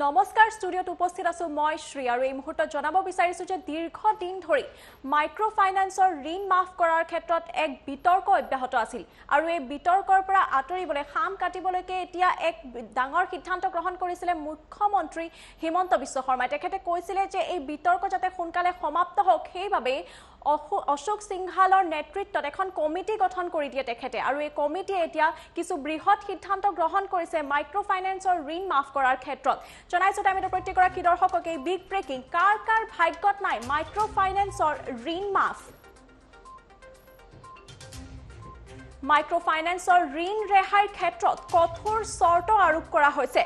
নমস্কাৰ ষ্টুডিঅ'ত উপস্থিত আছো মই শ্ৰী আৰু এই মুহূৰ্তত জনাব বিচাৰিছো যে দীৰ্ঘদিন ধৰি মাইক্ৰ ফাইনান্সৰ ঋণ মাফ কৰাৰ ক্ষেত্ৰত এক বিতৰ্ক অব্যাহত আছিল আৰু এই বিতৰ্কৰ পৰা আঁতৰিবলৈ খাম কাটিবলৈকে এতিয়া এক ডাঙৰ সিদ্ধান্ত গ্ৰহণ কৰিছিলে মুখ্যমন্ত্ৰী হিমন্ত বিশ্ব শৰ্মাই তেখেতে কৈছিলে যে এই বিতৰ্ক যাতে সোনকালে সমাপ্ত হওক সেইভাবে অশোক সিংহালৰ নেতৃত্বত এখন কমিটি গঠন কৰি দিয়ে তেখেতে আৰু এই কমিটিয়ে এতিয়া কিছু বৃহৎ সিদ্ধান্ত গ্ৰহণ কৰিছে মাইক্ৰ ফাইনান্সৰ ঋণ মাফ কৰাৰ ক্ষেত্ৰত জনাইছো টাইমত প্ৰত্যেকগৰাকী দৰ্শকক এই বিগ ব্ৰেকিং কাৰ ভাগ্যত নাই মাইক্ৰ ফাইনান্সৰ ঋণ মাফ মাইক্ৰ ফাইনান্সৰ ঋণ ৰেহাইৰ ক্ষেত্ৰত কঠোৰ চৰ্ত আৰোপ কৰা হৈছে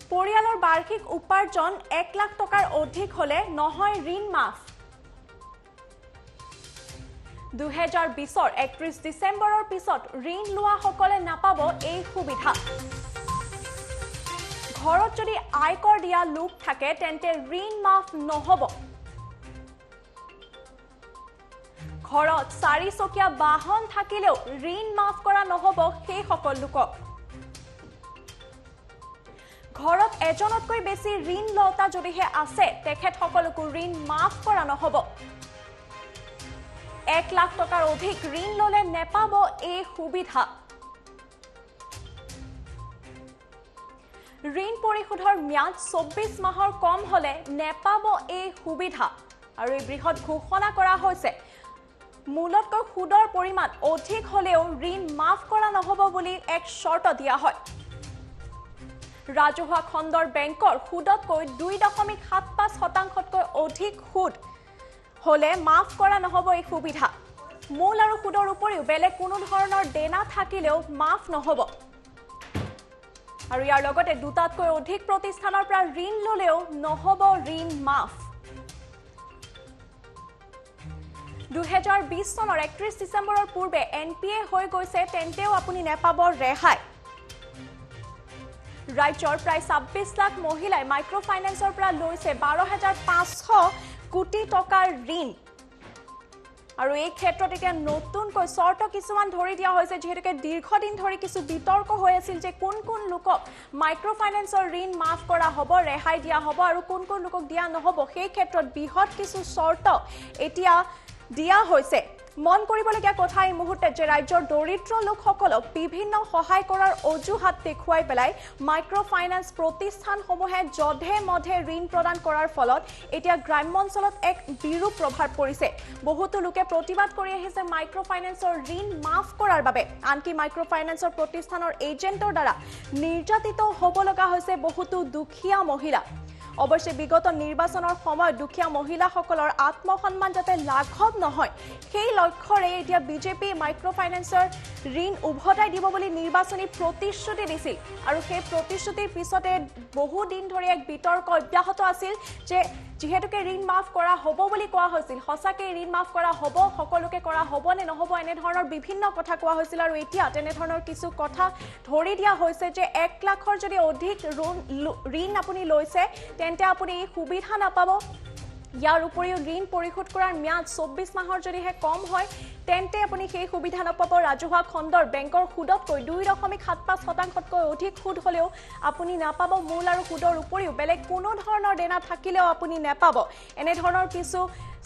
পৰিয়ালৰ বাৰ্ষিক উপাৰ্জন 1 লাখ টকাৰ অধিক হলে নহয় ঋণ মাফ 2020 31 ডিসেম্বৰৰ পিছত ঋণ লোৱা সকলে নাপাব এই সুবিধা ঘৰত যদি আয়কৰ দিয়া লোক থাকে তেন্তে ঋণ মাফ নহব ঘৰত 4 চকীয়া বাহন থাকিলেও ঋণ মাফ কৰা নহব সেই সকল লোকক ঘৰত এজনতকৈ বেছি ঋণ লতা যদিহে আছে তেখেত সকলকো ঋণ মাফ কৰা নহব 1 লাখ টকাৰ অধিক ঋণ ললে নেপাব এই সুবিধা ঋণ পৰিশোধৰ ম্যাদ 24 মাহৰ কম হলে নেপাব এই সুবিধা আৰু এই বৃহৎ ঘোষণা কৰা হৈছে মূলতকৈ সুদৰ পৰিমাণ অধিক হলেও ঋণ মাফ কৰা নহব বুলি এক শৰ্ত দিয়া হয় ৰাজহুৱা খণ্ডৰ বেংকৰ সুদতকৈ 2.75%তকৈ অধিক সুদ হলে মাফ কৰা নহব এই সুবিধা মূল আৰু সুদৰ উপৰিও বেলেগ কোনো ধৰণৰ দেনা থাকিলেও মাফ নহব আৰু ইয়াৰ লগতে দুটাতকৈ অধিক প্ৰতিষ্ঠানৰ পৰা ঋণ ললেও নহব ঋণ মাফ 2020 চনৰ 31 ডিসেম্বৰৰ পূৰ্বে এনপিএ হৈ গৈছে তেন্তেও আপুনি নেপাব ৰেহাই ৰাজ্যৰ প্ৰায় 26 লাখ মহিলাই মাইক্ৰ ফাইনান্সৰ পৰা লৈছে 12500 কোটি টকাৰ ঋণ আৰু এই ক্ষেত্ৰত এতিয়া নতুনকৈ চৰ্ত কিছুমান ধৰি দিয়া হৈছে যেহেতুকে দীৰ্ঘদিন ধৰি কিছু বিতৰ্ক হৈ আছিল যে কোন লোকক মাইক্ৰ ফাইনান্সৰ ঋণ মাফ কৰা হ'ব ৰেহাই দিয়া হ'ব আৰু কোন লোকক দিয়া নহব সেই ক্ষেত্ৰত বৃহৎ কিছু চৰ্ত এতিয়া দিয়া হৈছে মন কৰিবলগীয়া কথা এই মুহূৰ্তে যে ৰাজ্যৰ দৰিদ্ৰ লোকসকলক বিভিন্ন সহায় কৰাৰ অজুহাত দেখুৱাই পেলাই মাইক্ৰ ফাইনান্স প্ৰতিষ্ঠানসমূহে জধে মধে ঋণ প্ৰদান কৰাৰ ফলত এতিয়া গ্ৰাম্য অঞ্চলত এক বিৰূপ প্ৰভাৱ পৰিছে বহুতো লোকে প্ৰতিবাদ কৰি আহিছে মাইক্ৰ ফাইনান্সৰ ঋণ মাফ কৰাৰ বাবে আনকি মাইক্ৰ ফাইনান্সৰ প্ৰতিষ্ঠানৰ এজেন্টৰ দ্বাৰা নিৰ্যাতিত হ'ব লগা হৈছে বহুতো দুখীয়া মহিলা অৱশ্যে বিগত নিৰ্বাচনৰ সময়ত দুখীয়া মহিলাসকলৰ আত্মসন্মান যাতে লাঘৱ নহয় সেই লক্ষ্যৰে এতিয়া বিজেপি মাইক্ৰ ফাইনান্সৰ ঋণ উভতাই দিব বুলি নিৰ্বাচনী প্ৰতিশ্ৰুতি দিছিল আৰু সেই প্ৰতিশ্ৰুতিৰ পিছতে বহু দিন ধৰি এক বিতৰ্ক অব্যাহত আছিল যে যেহেতুকে ঋণ মাফ কৰা হ'ব বুলি কোৱা হৈছিল হসাকে ঋণ মাফ কৰা হ'ব সকলোকে কৰা হ'ব নে নহব এনে ধৰণৰ বিভিন্ন কথা কোৱা হৈছিল আৰু এতিয়া তেনে ধৰণৰ কিছু কথা ধৰি দিয়া হৈছে যে 1 লাখৰ যদি অধিক ঋণ আপুনি লৈছে তেন্তে আপুনি এই সুবিধা নাপাব ইয়াৰ উপৰিও ঋণ পৰিশোধ কৰাৰ ম্যাদ 24 মাহৰ যদিহে কম হয় তেন্তে আপুনি সেই সুবিধা নাপাব ৰাজহুৱা খণ্ডৰ বেংকৰ সুদতকৈ 2.75%তকৈ অধিক সুদ হলেও আপুনি নাপাব মূল আৰু সুদৰ উপৰিও বেলেগ কোনো ধৰণৰ দেনা থাকিলেও আপুনি নাপাব এনে ধৰণৰ কিছু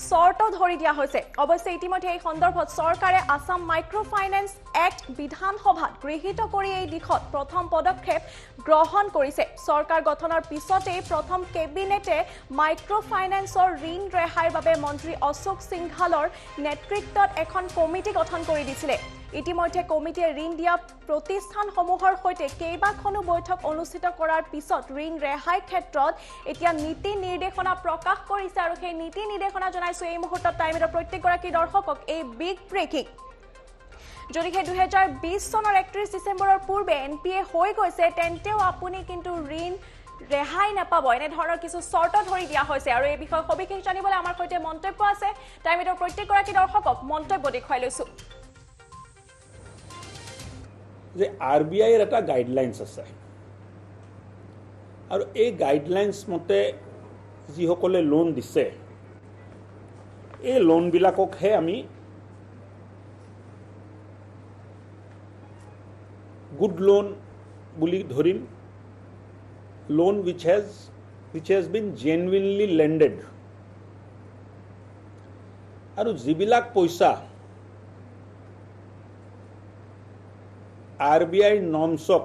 চৰ্ত ধৰি দিয়া হৈছে অৱশ্যে ইতিমধ্যে এই সন্দৰ্ভত চৰকাৰে আসাম মাইক্ৰ ফাইনান্স এক্ট বিধানসভাত গৃহীত কৰি এই দিশত প্ৰথম পদক্ষেপ গ্ৰহণ কৰিছে চৰকাৰ গঠনৰ পিছতে প্ৰথম কেবিনেটে মাইক্ৰ ফাইনান্সৰ ঋণ ৰেহাইৰ বাবে মন্ত্ৰী অশোক সিংহালৰ নেতৃত্বত এখন কমিটি গঠন কৰি দিছিলে ইতিমধ্যে কমিটিয়ে ঋণ দিয়া প্ৰতিষ্ঠানসমূহৰ সৈতে কেইবাখনো বৈঠক অনুষ্ঠিত কৰাৰ পিছত ঋণ ৰেহাইৰ ক্ষেত্ৰত এতিয়া নীতি নিৰ্দেশনা প্ৰকাশ কৰিছে আৰু সেই নীতি নিৰ্দেশনা জনাইছো এই মুহূৰ্তত টাইমত প্ৰত্যেকগৰাকী দৰ্শকক এই বিগ ব্ৰেকিং যদিহে 2020 চনৰ 31 ডিসেম্বৰৰ পূৰ্বে এনপিএ হৈ গৈছে তেন্তেও আপুনি কিন্তু ঋণ ৰেহাই নাপাব এনে ধৰণৰ কিছু চৰ্ত ধৰি দিয়া হৈছে আৰু এই বিষয়ে সবিশেষ জানিবলৈ আমাৰ সৈতে মন্তব্য আছে টাইমত প্ৰত্যেকগৰাকী দৰ্শকক মন্তব্য দেখুৱাই লৈছো যে আৰবিআইৰ এটা গাইডলাইন্স আছে আৰু এই গাইডলাইন্স মতে যিসকলে লোন দিছে এই লোনবিলাককহে আমি গুড লোন বুলি ধৰিম loan which has been genuinely lended আৰু যিবিলাক পইচা RBI নৰ্মছক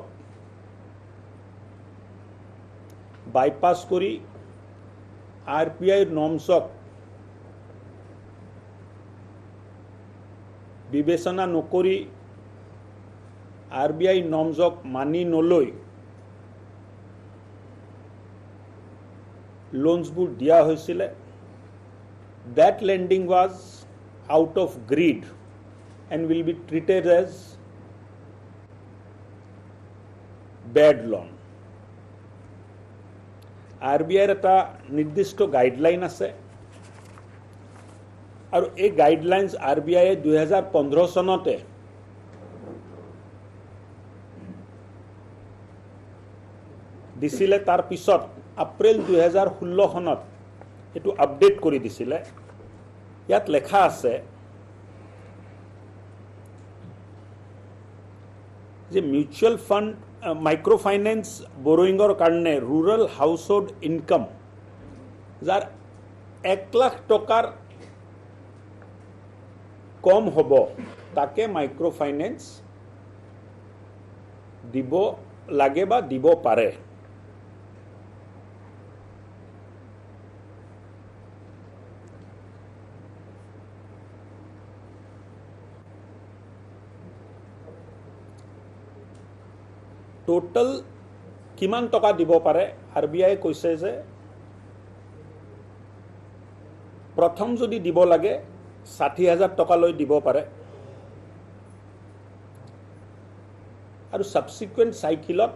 বাইপাছ কৰি RBI নৰ্মছক বিবেচনা নকৰি RBI নৰ্মছক মানি নলৈ লোনছবোৰ দিয়া হৈছিলে that lending was out of greed and will be treated as bad loan. RBI এটা নিৰ্দিষ্ট গাইডলাইন আছে আৰু এই গাইডলাইনছ RBI 2015 চনতে দিছিলে তাৰ পিছত এপ্ৰিল 2016 সনত এটো আপডেট কৰি দিছিলে ইয়াত লেখা আছে যে মিউচুৱেল ফাণ্ড মাইক্ৰো ফাইনেন্স বৰোয়িঙৰ কাৰণে ৰুৰেল হাউছহোল্ড ইনকাম যাৰ 1 লাখ টকাৰ কম হ'ব তাকে মাইক্ৰো ফাইনেন্স দিব লাগে বা দিব পাৰে টোটাল কিমান টকা দিব পাৰে RBI কৈছে যে প্ৰথম যদি দিব লাগে 60,000 টকা লৈ দিব পাৰে আৰু সাবসিকুৱেন্ট সাইকেলত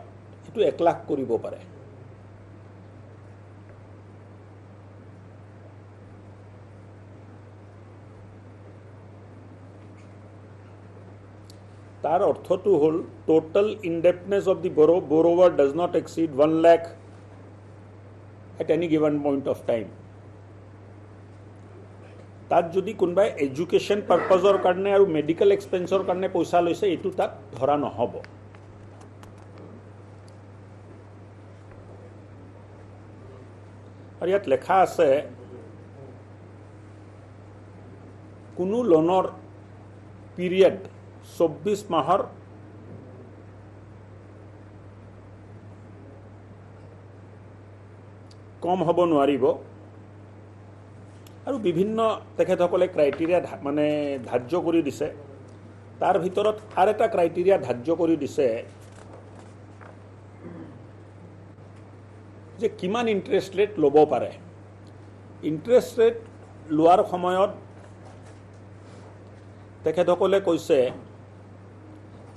এটো 1 লাখ কৰিব পাৰে তাৰ অৰ্থটো হল total indebtedness of the borrower does not exceed 1 lakh at any given point of time. তাত যদি কোনবাই এডুকেশন পাৰপাজৰ কাৰণে আৰু মেডিকেল এক্সপেন্সৰ কাৰণে পইচা লৈছে এটো তাত ধৰা নহব আৰু ইয়াত লেখা আছে কোনো লোনৰ পিৰিয়ড 24 মাহৰ কম হ'ব নোৱাৰিব আৰু বিভিন্ন তেখেতসকলে ক্ৰাইটেৰিয়া মানে ধাৰ্য কৰি দিছে তাৰ ভিতৰত আৰু এটা ক্ৰাইটেৰিয়া ধাৰ্য কৰি দিছে যে কিমান ইন্টাৰেষ্ট ৰেট ল'ব পাৰে ইন্টাৰেষ্ট ৰেট লোৱাৰ সময়ত তেখেতসকলে কৈছে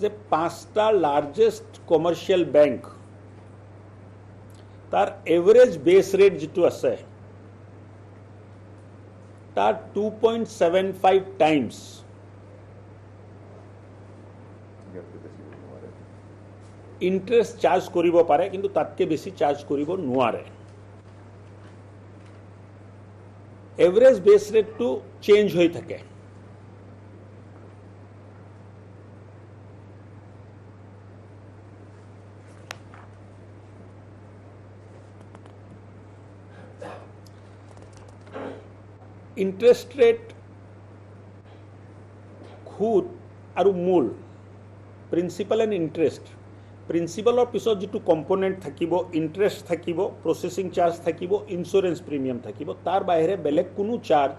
যে 5টা লাৰ্জেষ্ট কমাৰ্শিয়াল বেংক তাৰ এভাৰেজ বেস ৰেট যেটো আছে তাৰ 2.75 টাইমছ ইন্টাৰেষ্ট চাৰ্জ কৰিব পাৰে কিন্তু তাতকে বেছি চাৰ্জ কৰিব নোৱাৰে এভাৰেজ বেস ৰেটটো চেঞ্জ হৈ থাকে ইন্টাৰেস্ট ৰেট সুদ আৰু মূল প্ৰিন্সিপাল এন্ড ইন্টাৰেস্ট প্ৰিন্সিপালৰ পিছত যেটো কম্পোনেন্ট থাকিব ইন্টাৰেস্ট থাকিব প্ৰসেসিং চাৰ্জ থাকিব ইন্স্যুৰেন্স প্ৰিমিয়াম থাকিব তাৰ বাহিৰে বেলেগ কোনো চাৰ্জ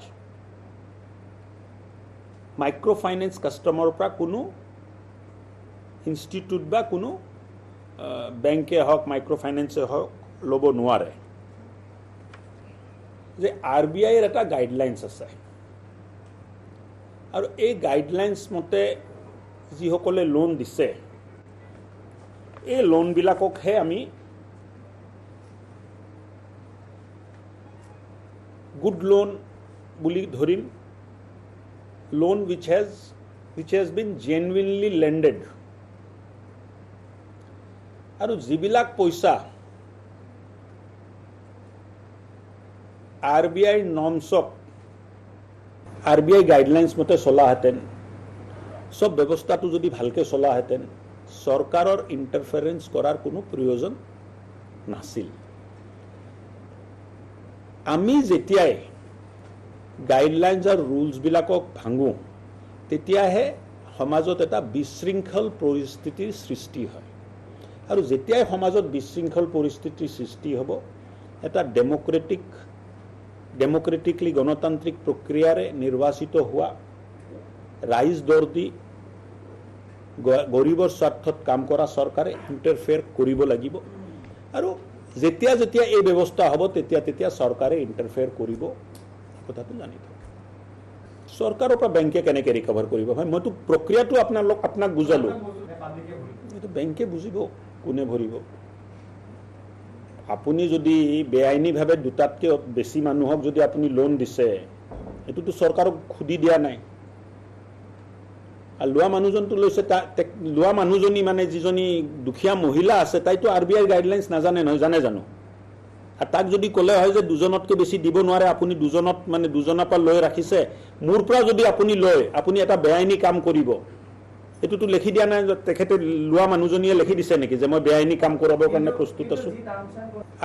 মাইক্ৰো ফাইনেন্স কাস্টমাৰৰ পৰা কোনো ইনষ্টিটিউট বা কোনো বেংকে হওক মাইক্ৰো ফাইনেন্সে হওক ল'ব নোৱাৰে যে RBI এৰ একটা গাইডলাইনস আছে আৰু এই গাইডলাইনস মতে যি সকলে লোন দিছে এই লোন বিলাকক হে আমি গুড লোন বুলি ধৰিম loan which has been genuinely lended আৰু যিবিলাক পইচা RBI নৰ্মছক RBI গাইডলাইনস মতে চলা হেতেন সব ব্যৱস্থাটো যদি ভালকে চলা হেতেন চৰকাৰৰ ইণ্টাৰফাৰেঞ্চ কৰাৰ কোনো প্ৰয়োজন নাছিল। আমি যেতিয়াই গাইডলাইনছ আৰু ৰুলছবিলাকক ভাঙো তেতিয়াহে সমাজত এটা বিশৃংখল পৰিস্থিতিৰ সৃষ্টি হয়, আৰু যেতিয়াই সমাজত বিশৃংখল পৰিস্থিতিৰ সৃষ্টি হ'ব এটা ডেমক্ৰেটিকলি গণতান্ত্ৰিক প্ৰক্ৰিয়াৰে নিৰ্বাচিত হোৱা ৰাইজ দৰ্দি গৰীবৰ স্বাৰ্থত কাম কৰা চৰকাৰে ইণ্টাৰফেয়াৰ কৰিব লাগিব, আৰু যেতিয়া যেতিয়া এই ব্যৱস্থা হ'ব তেতিয়া তেতিয়া চৰকাৰে ইণ্টাৰফেয়াৰ কৰিব, কথাটো জানি থাকক। চৰকাৰৰ পৰা বেংকে কেনেকৈ ৰিকভাৰ কৰিব? মইতো প্ৰক্ৰিয়াটো আপোনাক বুজালোঁ, এইটো বেংকে বুজিব কোনে ভৰিব। আপুনি যদি বেআইনীভাৱে দুটাতকৈ বেছি মানুহক যদি আপুনি লোন দিছে, এইটোতো চৰকাৰক সুধি দিয়া নাই। আৰু লোৱা মানুহজনটো লৈছে, লোৱা মানুহজনী মানে যিজনী দুখীয়া মহিলা আছে তাইতো RBI গাইডলাইন্স নাজানে নহয়, জানে জানো? আৰু তাক যদি ক'লে হয় যে দুজনতকৈ বেছি দিব নোৱাৰে, আপুনি দুজনৰ পৰা লৈ ৰাখিছে, মোৰ পৰা যদি আপুনি লয় আপুনি এটা বেআইনী কাম কৰিব, এইটোতো লিখি দিয়া নাই। তেখেতে লোৱা মানুহজনীয়ে লিখি দিছে নেকি যে মই বেআইনী কাম কৰাবৰ কাৰণে প্ৰস্তুত আছোঁ?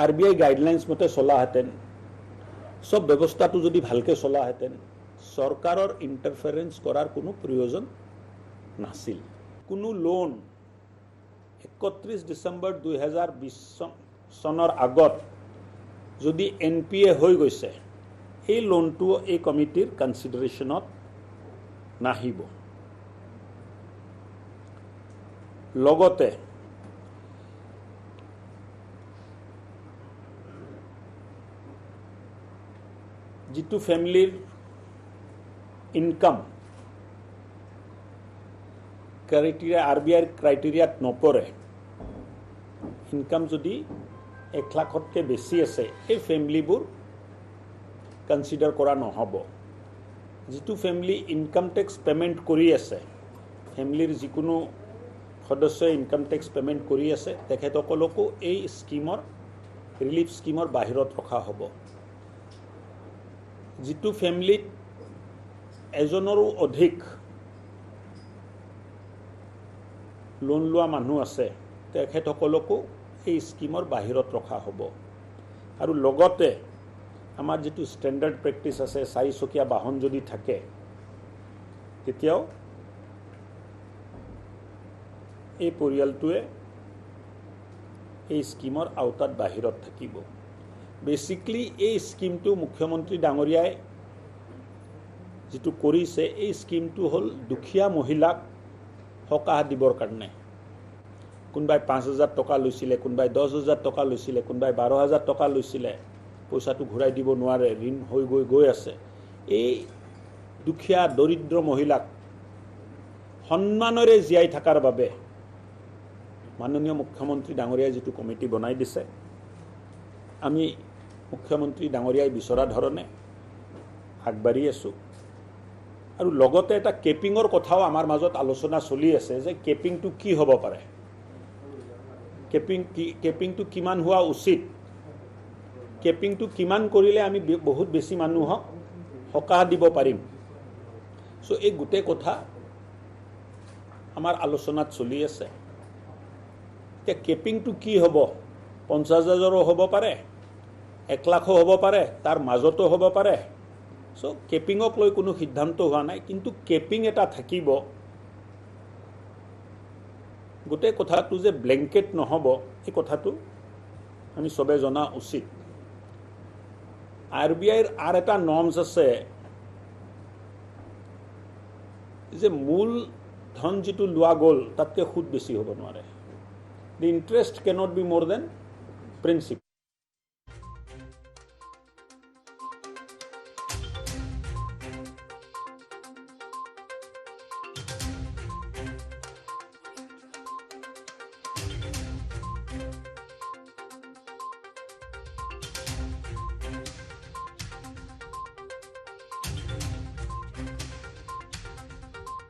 RBI গাইডলাইন্স মতে চলাহেঁতেন, চব ব্যৱস্থাটো যদি ভালকৈ চলাহেঁতেন, চৰকাৰৰ ইণ্টাৰফাৰেঞ্চ কৰাৰ কোনো প্ৰয়োজন নাছিল। কোনো লোন 31 ডিচেম্বৰ 2020 চনৰ আগত যদি NPA হৈ গৈছে, সেই লোনটো এই কমিটিৰ কনচিডাৰেশ্যনত নাহিব। লগতে যিটো ফেমিলিৰ ইনকাম ক্ৰাইটেৰিয়া RBI ক্ৰাইটেৰিয়াত নপৰে, ইনকাম যদি 1 লাখতকৈ বেছি আছে, এই ফেমিলিবোৰ কনচিডাৰ কৰা নহ'ব। যিটো ফেমিলি ইনকাম টেক্স পে'মেণ্ট কৰি আছে, ফেমিলিৰ যিকোনো সদস্যই ইনকাম টেক্স পে'মেণ্ট কৰি আছে, তেখেতসকলকো এই ৰিলিফ স্কিমৰ বাহিৰত ৰখা হ'ব। যিটো ফেমিলিত এজনৰো অধিক লোন লোৱা মানুহ আছে, তেখেতসকলকো এই স্কিমৰ বাহিৰত ৰখা হ'ব। আৰু লগতে আমাৰ যিটো ষ্টেণ্ডাৰ্ড প্ৰেক্টিচ আছে, 4 চকীয়া বাহন যদি থাকে তেতিয়াও এই পৰিয়ালটোৱে এই স্কিমৰ আওতাত বাহিৰত থাকিব। বেচিকলি এই স্কিমটো মুখ্যমন্ত্ৰী ডাঙৰীয়াই যিটো কৰিছে, এই স্কিমটো হ'ল দুখীয়া মহিলাক সকাহ দিবৰ কাৰণে। কোনোবাই 5,000 টকা লৈছিলে, কোনোবাই 10,000 টকা লৈছিলে, কোনোবাই 12,000 টকা লৈছিলে, পইচাটো ঘূৰাই দিব নোৱাৰে, ঋণ হৈ গৈ আছে। এই দুখীয়া দৰিদ্ৰ মহিলাক সন্মানেৰে জীয়াই থকাৰ বাবে মাননীয় মুখ্যমন্ত্ৰী ডাঙৰীয়াই যিটো কমিটি বনাই দিছে, আমি মুখ্যমন্ত্ৰী ডাঙৰীয়াই বিচৰা ধৰণে আগবাঢ়ি আছোঁ। আৰু লগতে এটা কেপিঙৰ কথাও আমাৰ মাজত আলোচনা চলি আছে যে কেপিংটো কি হ'ব পাৰে, কেপিংটো কিমান হোৱা উচিত, কেপিংটো কিমান কৰিলে আমি বহুত বেছি মানুহক সকাহ দিব পাৰিম। চ' এই গোটেই কথা আমাৰ আলোচনাত চলি আছে। এতিয়া কেপিংটো কি হ'ব? 50,000ও হ'ব পাৰে, 1 লাখো হ'ব পাৰে, তাৰ মাজতো হ'ব পাৰে। চ' কেপিঙক লৈ কোনো সিদ্ধান্ত হোৱা নাই, কিন্তু কেপিং এটা থাকিব। গোটেই কথাটো যে ব্লেংকেট নহ'ব, এই কথাটো আমি চবে জনা উচিত। RBIৰ আৰু এটা নৰ্মছ আছে যে মূল ধন যিটো লোৱা গ'ল তাতকৈ সুদ বেছি হ'ব নোৱাৰে। The interest cannot be more than principal.